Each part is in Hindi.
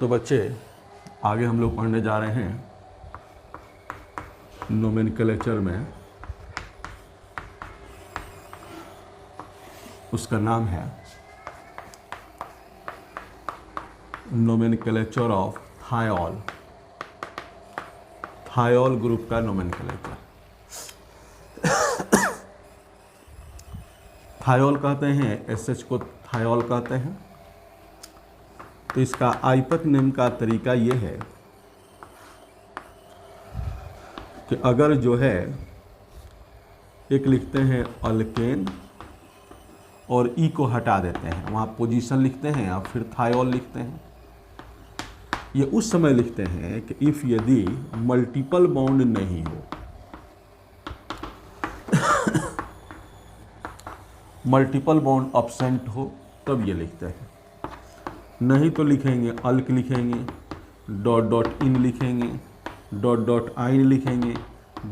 तो बच्चे आगे हम लोग पढ़ने जा रहे हैं नोमेनक्लेचर में, उसका नाम है nomenclature of thiol. Thiol group का नोमेनक्लेचर। थायोल कहते हैं, एसएच को थायोल कहते हैं। तो इसका आइपक नेम का तरीका ये है कि अगर जो है एक लिखते हैं अल्केन और ई को हटा देते हैं, वहाँ पोजीशन लिखते हैं या फिर थायोल लिखते हैं। ये उस समय लिखते हैं कि इफ़ यदि मल्टीपल बॉन्ड नहीं हो, मल्टीपल बॉन्ड अब्सेंट हो, तब ये लिखते हैं। नहीं तो लिखेंगे अल्क लिखेंगे, डॉट डॉट इन लिखेंगे, डॉट डॉट आइन लिखेंगे,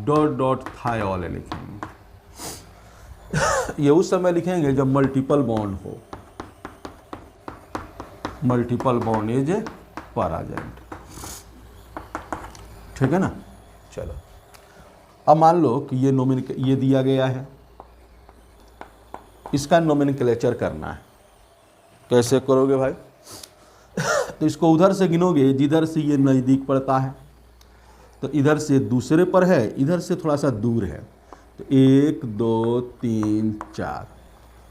डॉट डॉट थायोल लिखेंगे। ये उस समय लिखेंगे जब मल्टीपल बॉन्ड हो, मल्टीपल बॉन्ड इज पैराजेंट। ठीक है ना। चलो अब मान लो कि ये दिया गया है, इसका नोमेनक्लेचर करना है। कैसे करोगे भाई? तो इसको उधर से गिनोगे जिधर से ये नज़दीक पड़ता है। तो इधर से दूसरे पर है, इधर से थोड़ा सा दूर है। तो 1 2 3 4।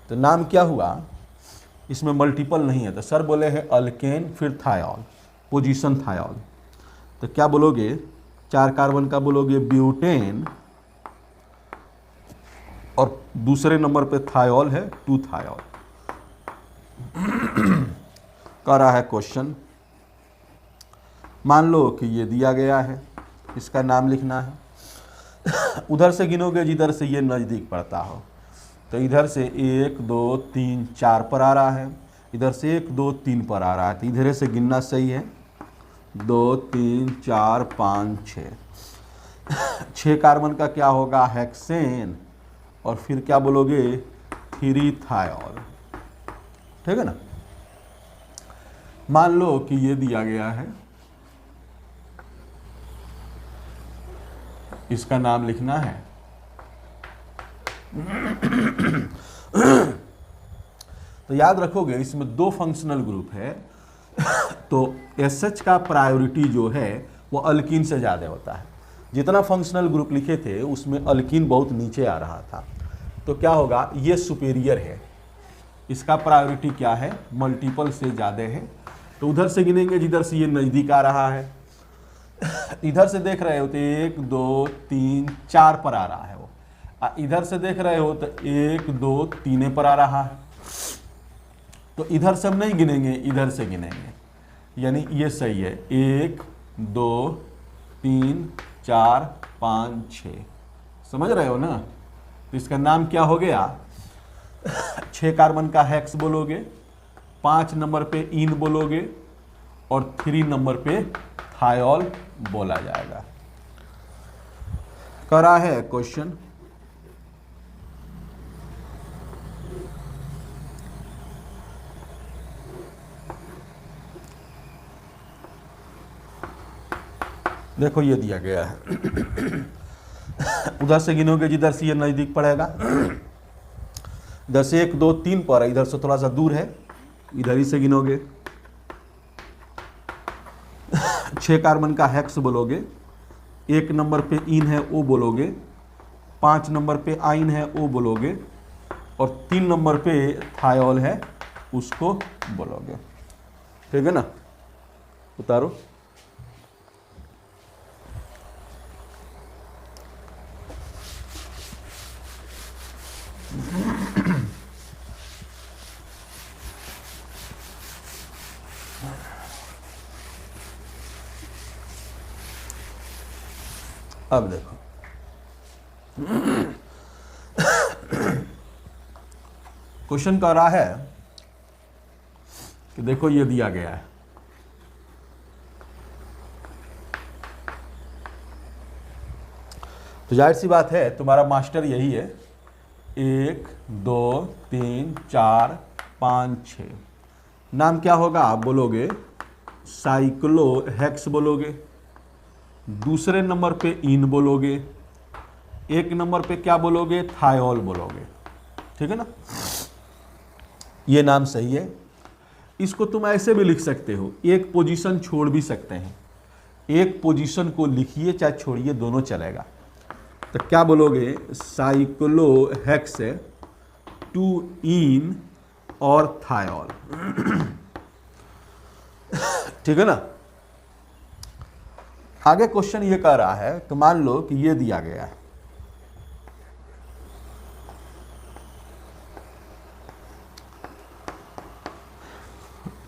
तो नाम क्या हुआ? इसमें मल्टीपल नहीं है। तो सर बोले हैं अल्केन फिर थायोल, पोजीशन थायोल। तो क्या बोलोगे? 4 कार्बन का बोलोगे ब्यूटेन, और दूसरे नंबर पे थायोल है 2 थायोल। कर रहा है क्वेश्चन। मान लो कि ये दिया गया है, इसका नाम लिखना है। उधर से गिनोगे जिधर से ये नज़दीक पड़ता हो। तो इधर से 1 2 3 4 पर आ रहा है, इधर से 1 2 3 पर आ रहा है। तो इधर से गिनना सही है। 2 3 4 5 6। 6 कार्बन का क्या होगा? हेक्सेन, और फिर क्या बोलोगे? 3 थायोल। ठीक है ना। मान लो कि ये दिया गया है, इसका नाम लिखना है। तो याद रखोगे इसमें 2 फंक्शनल ग्रुप है। तो एसएच का प्रायोरिटी जो है वो अल्कीन से ज़्यादा होता है। जितना फंक्शनल ग्रुप लिखे थे उसमें अल्कीन बहुत नीचे आ रहा था। तो क्या होगा? ये सुपेरियर है, इसका प्रायोरिटी क्या है? मल्टीपल से ज़्यादा है। तो उधर से गिनेंगे जिधर से ये नज़दीक आ रहा है। इधर से देख रहे हो तो 1 2 3 4 पर आ रहा है वो। इधर से देख रहे हो तो 1 2 3 पर आ रहा है। तो इधर से हम नहीं गिनेंगे, इधर से गिनेंगे। यानी ये सही है। 1 2 3 4 5 6। समझ रहे हो ना। तो इसका नाम क्या हो गया? 6 कार्बन का हेक्स बोलोगे, 5 नंबर पे इन बोलोगे, और 3 नंबर पे थायोल बोला जाएगा। करा है क्वेश्चन। देखो ये दिया गया है। उधर से गिनोगे जिधर से ये नज़दीक पड़ेगा। इधर से 1 2 3 पर है, इधर से थोड़ा सा दूर है, इधर ही से गिनोगे। 6 कार्बन का हेक्स बोलोगे, 1 नंबर पे इन है ओ बोलोगे, 5 नंबर पे आइन है ओ बोलोगे, और 3 नंबर पे थायोल है उसको बोलोगे। ठीक है ना। उतारो। अब देखो क्वेश्चन कह रहा है कि देखो ये दिया गया है, तो जाहिर सी बात है तुम्हारा मास्टर यही है। 1 2 3 4 5 6। नाम क्या होगा आप बोलोगे? साइक्लोहेक्स बोलोगे, दूसरे नंबर पे इन बोलोगे, एक नंबर पे क्या बोलोगे, थायोल बोलोगे। ठीक है ना, ये नाम सही है। इसको तुम ऐसे भी लिख सकते हो, एक पोजीशन छोड़ भी सकते हैं, एक पोजीशन को लिखिए चाहे छोड़िए, दोनों चलेगा। तो क्या बोलोगे, साइक्लोहेक्स, टू इन और थायोल। ठीक है ना। आगे क्वेश्चन ये कह रहा है कि मान लो कि ये दिया गया है,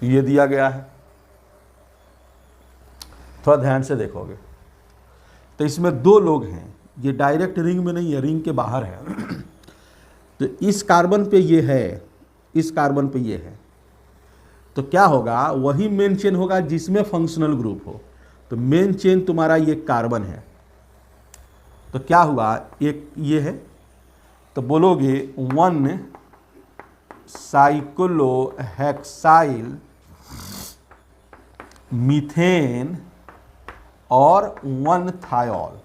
ये दिया गया है, थोड़ा ध्यान से देखोगे तो इसमें दो लोग हैं, ये डायरेक्ट रिंग में नहीं है, रिंग के बाहर है। तो इस कार्बन पे ये है, इस कार्बन पे ये है, तो क्या होगा, वही मेन चेन होगा जिसमें फंक्शनल ग्रुप हो। तो मेन चेन तुम्हारा ये कार्बन है, तो क्या हुआ, एक ये है, तो बोलोगे 1 साइक्लोहेक्साइल मीथेन और 1 थायोल,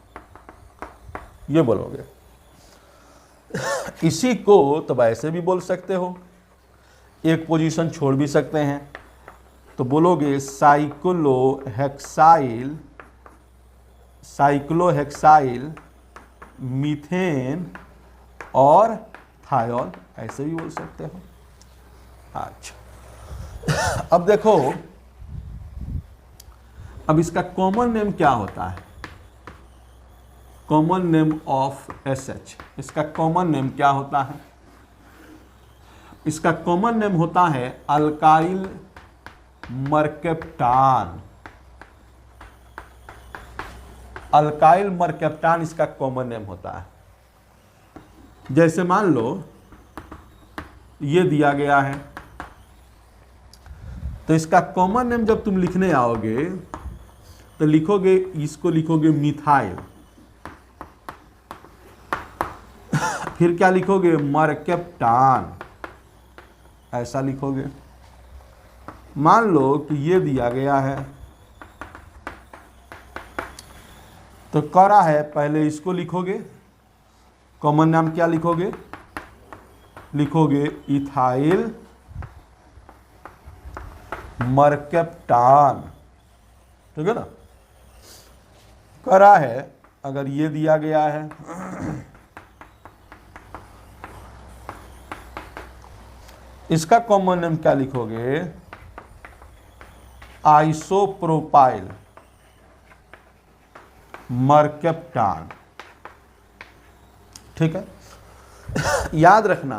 ये बोलोगे। इसी को तो वैसे भी बोल सकते हो, एक पोजीशन छोड़ भी सकते हैं, तो बोलोगे साइक्लोहेक्साइल मीथेन और थायोल, ऐसे भी बोल सकते हो। अच्छा, अब देखो, अब इसका कॉमन नेम क्या होता है, कॉमन नेम ऑफ SH, इसका कॉमन नेम क्या होता है, इसका कॉमन नेम होता है अल्काइल मरकेप्टान। अल्काइल मरकेप्टान इसका कॉमन नेम होता है। जैसे मान लो ये दिया गया है, तो इसका कॉमन नेम जब तुम लिखने आओगे तो लिखोगे, इसको लिखोगे मिथाइल, फिर क्या लिखोगे, मरकेप्टान, ऐसा लिखोगे। मान लो कि ये दिया गया है, तो कह रहा है पहले इसको लिखोगे, कॉमन नाम क्या लिखोगे, लिखोगे इथाइल मरकेप्टान। ठीक है ना। कह रहा है अगर ये दिया गया है, इसका कॉमन नेम क्या लिखोगे, आइसोप्रोपाइल मरकेप्टान। ठीक है। याद रखना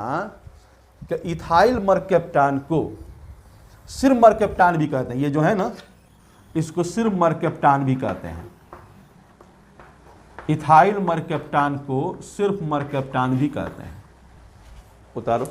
कि इथाइल मरकेप्टान को सिर्फ मरकेप्टान भी कहते हैं, ये जो है ना, इसको सिर्फ मरकेप्टान भी कहते हैं। इथाइल मरकेप्टान को सिर्फ मरकेप्टान भी कहते हैं। उतारो।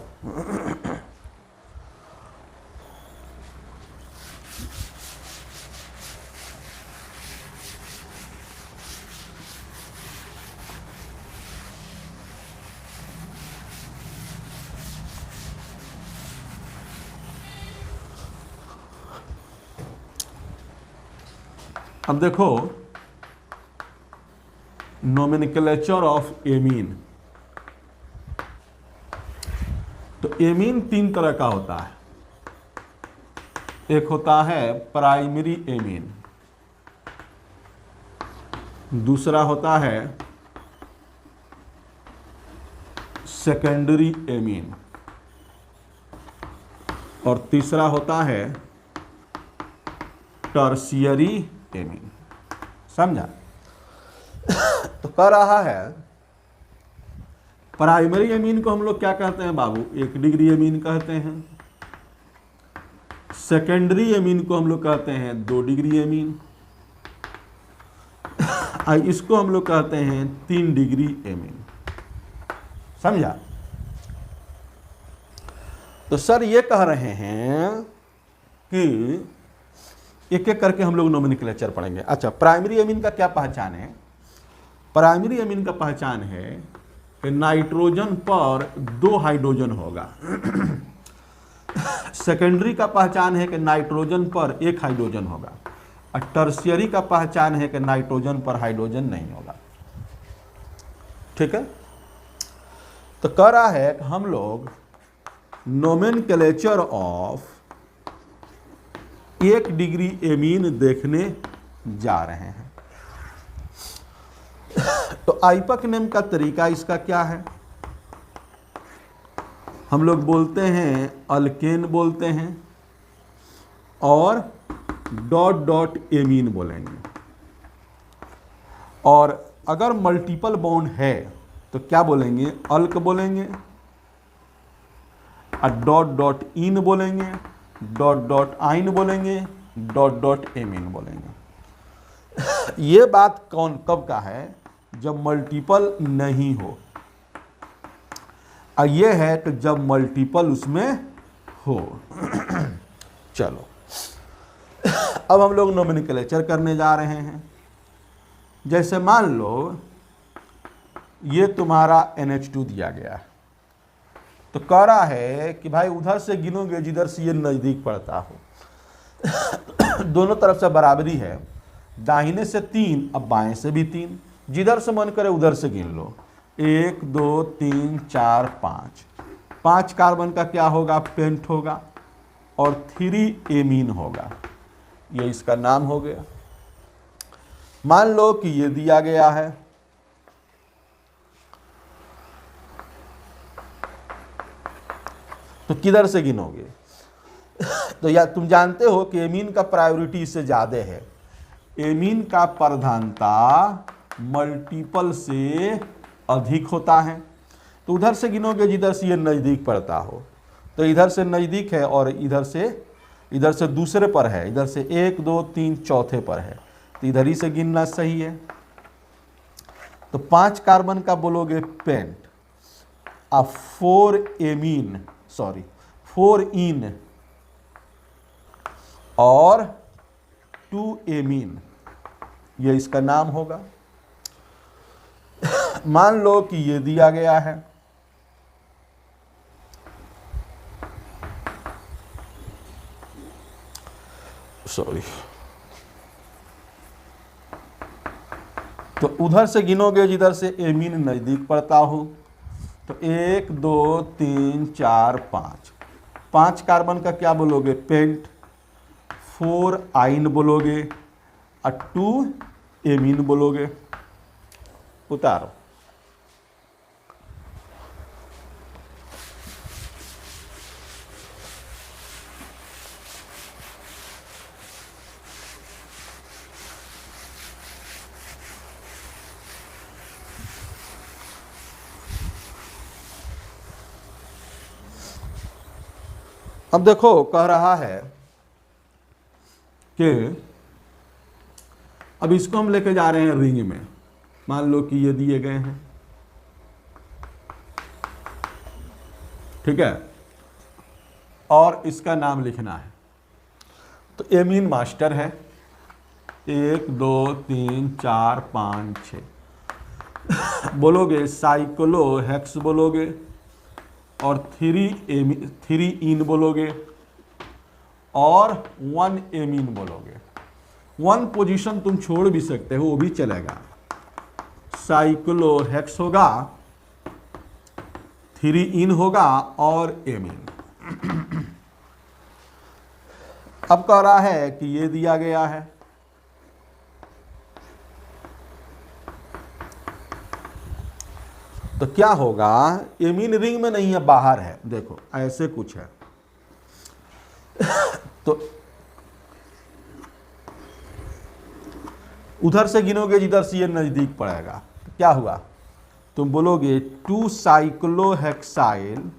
अब देखो, नोमेनक्लेचर ऑफ एमीन। तो एमीन 3 तरह का होता है। एक होता है प्राइमरी एमीन, दूसरा होता है सेकेंडरी एमीन, और तीसरा होता है टर्शियरी एमीन। समझा। तो कह रहा है प्राइमरी एमीन को हम लोग क्या कहते हैं बाबू, 1 डिग्री एमीन कहते हैं। सेकेंडरी एमीन को हम लोग कहते हैं 2 डिग्री एमीन। इसको हम लोग कहते हैं 3 डिग्री एमीन। समझा। तो सर ये कह रहे हैं कि एक एक करके हम लोग नोमेनक्लेचर पढ़ेंगे। अच्छा, प्राइमरी एमीन का क्या पहचान है? प्राइमरी एमीन का पहचान है कि नाइट्रोजन पर 2 हाइड्रोजन होगा। सेकेंडरी का पहचान है कि नाइट्रोजन पर एक हाइड्रोजन होगा, और टर्शियरी का पहचान है कि नाइट्रोजन पर हाइड्रोजन नहीं होगा। ठीक है, तो कह रहा है कि हम लोग नोमेनक्लेचर ऑफ 1 डिग्री एमीन देखने जा रहे हैं। तो आइपक नेम का तरीका इसका क्या है? हम लोग बोलते हैं अल्केन बोलते हैं और डॉट डॉट एमीन बोलेंगे, और अगर मल्टीपल बॉन्ड है तो क्या बोलेंगे? अल्क बोलेंगे, और डॉट डॉट इन बोलेंगे, डॉट डॉट आइन बोलेंगे, डॉट डॉट एमीन बोलेंगे। ये बात कब का है? जब मल्टीपल नहीं हो। और ये है कि जब मल्टीपल उसमें हो। चलो, अब हम लोग नोमेनक्लेचर करने जा रहे हैं। जैसे मान लो ये तुम्हारा NH2 दिया गया है, तो कह रहा है कि भाई उधर से गिनोगे जिधर से ये नज़दीक पड़ता हो। दोनों तरफ से बराबरी है, दाहिने से 3, अब बाएं से भी 3, जिधर से मन करे उधर से गिन लो। 1 2 3 4 5, 5 कार्बन का क्या होगा? पेंट होगा, और 3 एमीन होगा। ये इसका नाम हो गया। मान लो कि ये दिया गया है, तो किधर से गिनोगे? तो या तुम जानते हो कि एमीन का प्रायोरिटी इससे ज़्यादा है। एमीन का प्रधानता मल्टीपल से अधिक होता है। तो उधर से गिनोगे जिधर से ये नज़दीक पड़ता हो। तो इधर से नज़दीक है और इधर से दूसरे पर है, इधर से 1 2 3 चौथे पर है, तो इधर ही से गिनना सही है। तो 5 कार्बन का बोलोगे पेंट, अब 4 इन और 2 एमीन, ये इसका नाम होगा। मान लो कि ये दिया गया है, तो उधर से गिनोगे जिधर से एमीन नज़दीक पड़ता हो। तो 1 2 3 4 5, 5 कार्बन का क्या बोलोगे? पेंट, 4 आइन बोलोगे, और 2 एमीन बोलोगे। उतारो। अब देखो, कह रहा है कि अब इसको हम लेके जा रहे हैं रिंग में। मान लो कि ये दिए गए हैं, ठीक है, और इसका नाम लिखना है। तो एमीन मास्टर है, 1 2 3 4 5 6 बोलोगे, साइक्लोहेक्स बोलोगे, और 3 इन बोलोगे, और 1 एमीन बोलोगे। 1 पोजीशन तुम छोड़ भी सकते हो, वो भी चलेगा। साइक्लोहेक्स होगा, 3 इन होगा, और एमीन। अब कह रहा है कि ये दिया गया है, तो क्या होगा? एमीन रिंग में नहीं है, बाहर है। देखो ऐसे कुछ है। तो उधर से गिनोगे जिधर से ये नजदीक पड़ेगा। तो क्या हुआ? तुम बोलोगे 2 साइक्लोहेक्साइल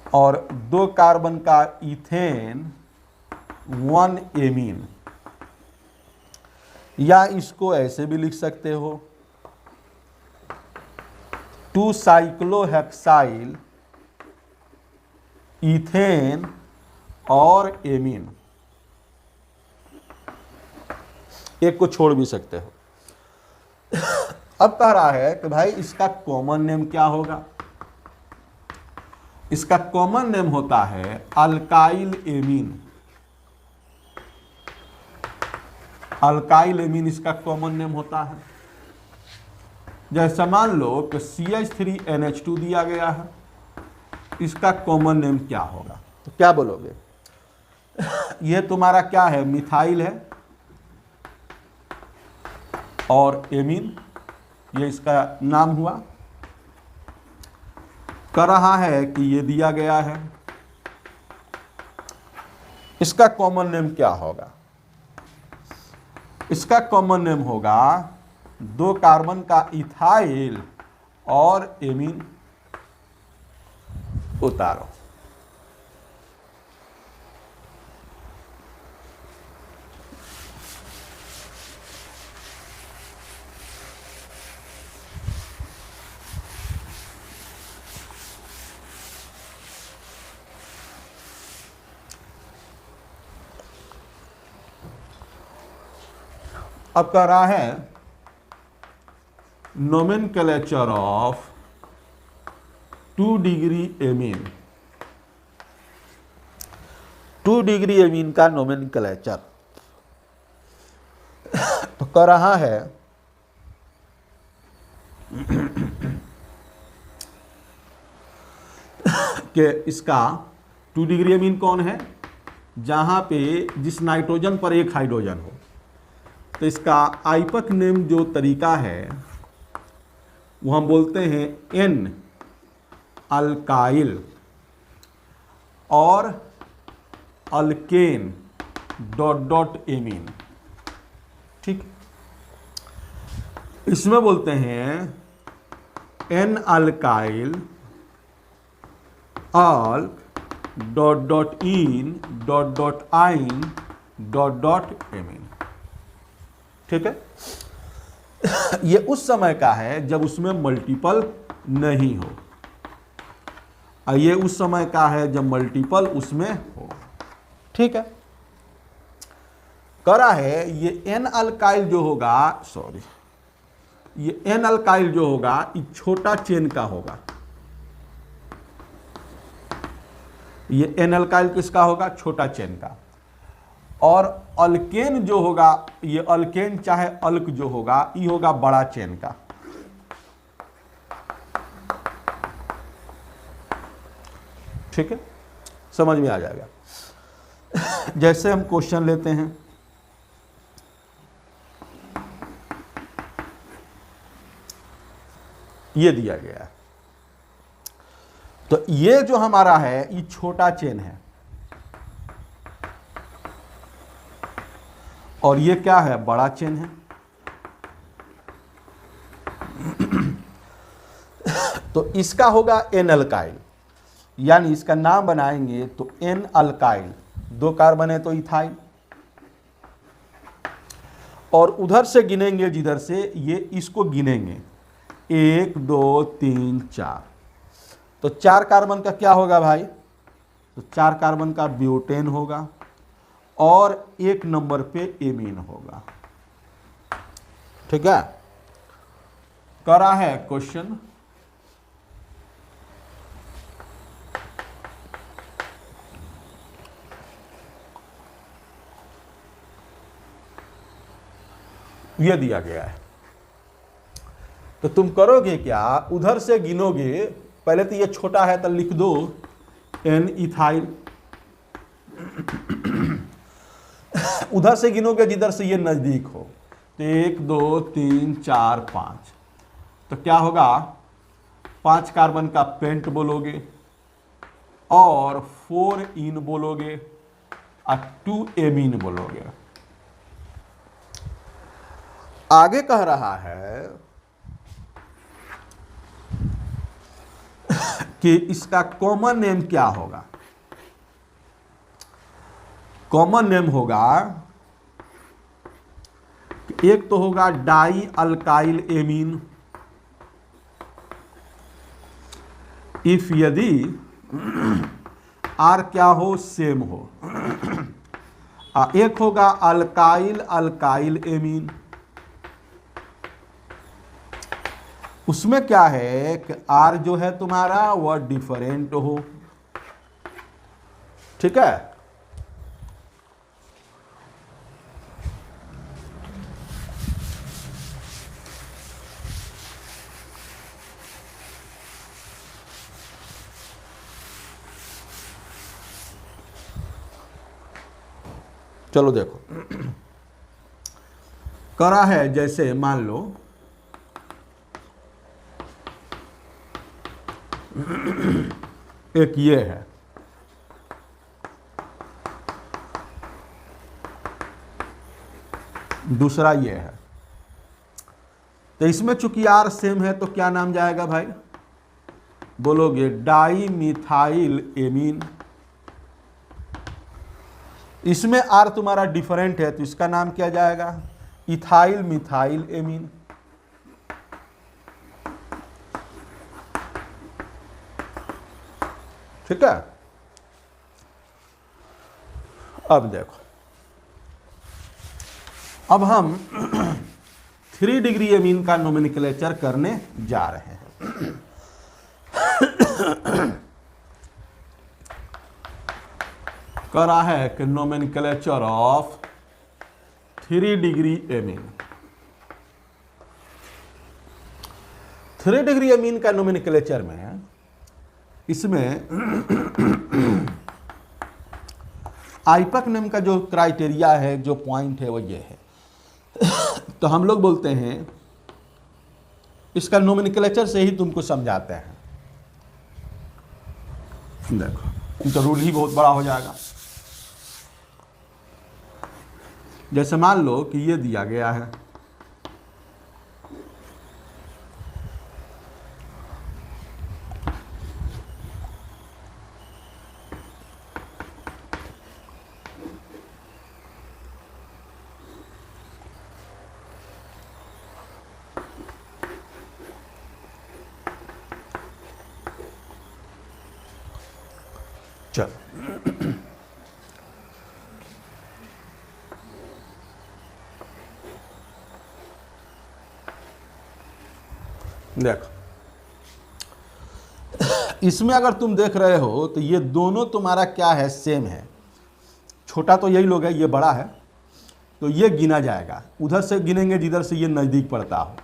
और 2 कार्बन का इथेन, 1 एमीन। या इसको ऐसे भी लिख सकते हो, 2 साइक्लोहेक्साइल, इथेन और एमीन। एक को छोड़ भी सकते हो। अब कह रहा है कि भाई इसका कॉमन नेम क्या होगा। इसका कॉमन नेम होता है अल्काइल एमीन। अल्काइल एमीन इसका कॉमन नेम होता है। जैसे मान लो कि CH3NH2 दिया गया है, इसका कॉमन नेम क्या होगा, तो क्या बोलोगे? ये तुम्हारा क्या है, मिथाइल है और एमीन, ये इसका नाम हुआ। कह रहा है कि ये दिया गया है, इसका कॉमन नेम क्या होगा? इसका कॉमन नेम होगा 2 कार्बन का इथाइल और एमीन उतारो। अब कह रहा है nomenclature of 2 degree amine. 2 degree amine का नोमेनक्लेचर। तो कह रहा है कि इसका 2 डिग्री एमीन कौन है, जहां पे जिस नाइट्रोजन पर एक हाइड्रोजन हो। तो इसका आइपक नेम जो तरीका है वो हम बोलते हैं एन अल्काइल और अल्केन डॉट डॉट एमीन। ठीक, इसमें बोलते हैं N alkyl alk dot dot in dot dot ine dot dot amine. ठीक है, ये उस समय का है जब उसमें मल्टीपल नहीं हो, और ये उस समय का है जब मल्टीपल उसमें हो। ठीक है, करा है ये एन अल्काइल जो होगा, सॉरी, ये एन अल्काइल जो होगा ये छोटा चेन का होगा। ये एन अल्काइल किसका होगा, छोटा चेन का। और अल्केन जो होगा, ये अल्केन चाहे अल्क जो होगा, ये होगा बड़ा चेन का। ठीक है, समझ में आ जाएगा। जैसे हम क्वेश्चन लेते हैं, ये दिया गया है, तो ये जो हमारा है ये छोटा चेन है, और ये क्या है, बड़ा चेन है। तो इसका होगा एन अल्काइल, यानी इसका नाम बनाएंगे तो एन अल्काइल, 2 कार्बन है तो इथाइल, और उधर से गिनेंगे जिधर से, ये इसको गिनेंगे 1 2 3 4, तो 4 कार्बन का क्या होगा भाई, तो 4 कार्बन का ब्यूटेन होगा और 1 नंबर पे एमीन होगा। ठीक है, करा है क्वेश्चन, ये दिया गया है, तो तुम करोगे क्या, उधर से गिनोगे। पहले तो ये छोटा है तो लिख दो एन इथाइल, उधर से गिनोगे जिधर से ये नजदीक हो, तो 1 2 3 4 5, तो क्या होगा, 5 कार्बन का पेंट बोलोगे और 4 इन बोलोगे और 2 एमीन बोलोगे। आगे कह रहा है कि इसका कॉमन नेम क्या होगा। कॉमन नेम होगा, एक तो होगा डाई अल्काइल एमीन, इफ यदि आर क्या हो, सेम हो। एक होगा अल्काइल अल्काइल एमीन, उसमें क्या है कि R जो है तुम्हारा वह डिफरेंट हो, ठीक है। चलो देखो, करा है जैसे मान लो एक ये है, दूसरा ये है, तो इसमें चूंकि R सेम है तो क्या नाम जाएगा भाई, बोलोगे डाई मिथाइल एमीन। इसमें R तुम्हारा डिफरेंट है तो इसका नाम क्या जाएगा, इथाइल मिथाइल एमीन। ठीक है। अब देखो, अब हम 3 डिग्री एमीन का नोमेनक्लेचर करने जा रहे हैं। करा है कि nomenclature of 3 degree amine. 3 degree amine का नोमेनक्लेचर में इसमें आइपक नेम का जो क्राइटेरिया है, जो पॉइंट है वो ये है। तो हम लोग बोलते हैं इसका नोमेनक्लेचर से ही तुमको समझाते हैं। देखो तो रूल ही बहुत बड़ा हो जाएगा। जैसे मान लो कि ये दिया गया है, चल देखो, इसमें अगर तुम देख रहे हो तो ये दोनों तुम्हारा क्या है, सेम है। छोटा तो यही लोग है, ये बड़ा है तो ये गिना जाएगा, उधर से गिनेंगे जिधर से ये नजदीक पड़ता हो।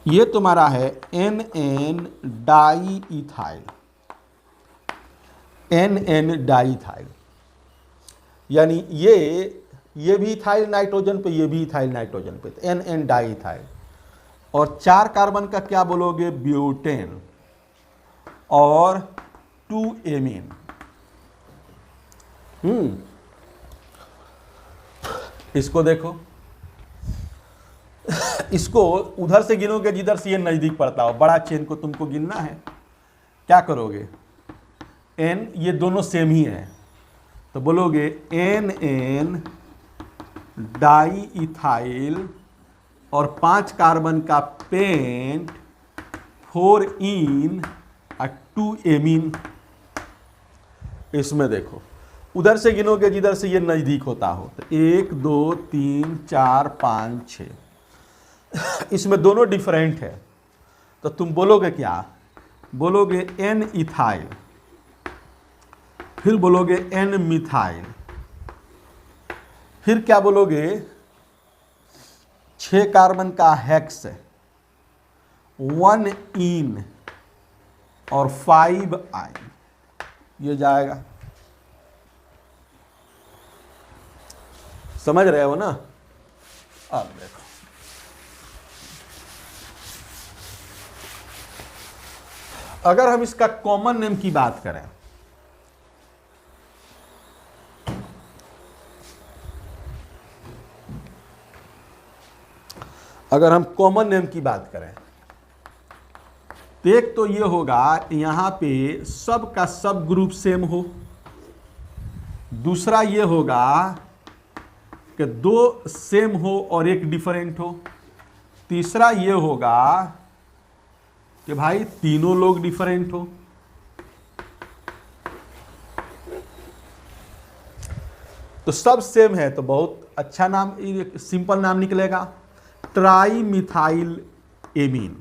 ये तुम्हारा है NN di ethyl, NN di ethyl, यानी ये भी इथाइल नाइट्रोजन पे, ये भी इथाइल नाइट्रोजन पे, तो NN डाई इथाइल। और 4 कार्बन का क्या बोलोगे, ब्यूटेन और 2 एमीन। इसको देखो, इसको उधर से गिनोगे जिधर से ये नजदीक पड़ता हो, बड़ा चेन को तुमको गिनना है। क्या करोगे, N ये दोनों सेम ही है तो बोलोगे NN डाई इथाइल और 5 कार्बन का पेंट, 4 इन और 2 एमीन। इसमें देखो उधर से गिनोगे जिधर से ये नजदीक होता हो, तो 1 2 3 4 5 6। इसमें दोनों डिफरेंट है तो तुम बोलोगे क्या, बोलोगे N इथाइल, फिर बोलोगे N मिथाइल, फिर क्या बोलोगे 6 कार्बन का हेक्स, 1 इन और 5 आइन, ये जाएगा। समझ रहे हो ना। अब देखो, अगर हम इसका कॉमन नेम की बात करें, अगर हम कॉमन नेम की बात करें तो एक तो ये होगा यहां पे सब का सब ग्रुप सेम हो, दूसरा ये होगा कि 2 सेम हो और 1 डिफरेंट हो, तीसरा ये होगा कि भाई तीनों लोग डिफरेंट हो। तो सब सेम है तो बहुत अच्छा नाम, सिंपल नाम निकलेगा, ट्राई मिथाइल एमीन,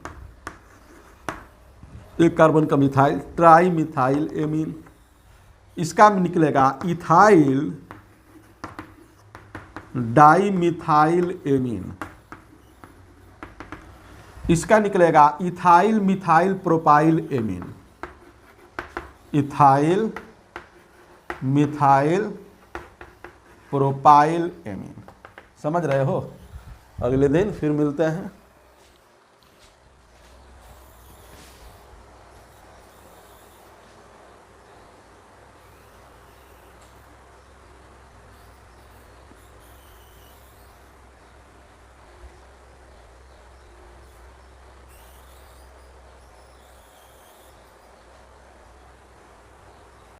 एक कार्बन का मिथाइल, ट्राई मिथाइल एमीन। इसका निकलेगा इथाइल डाई मिथाइल एमीन। इसका निकलेगा ethyl methyl propyl amine, ethyl methyl propyl amine. समझ रहे हो? अगले दिन फिर मिलते हैं।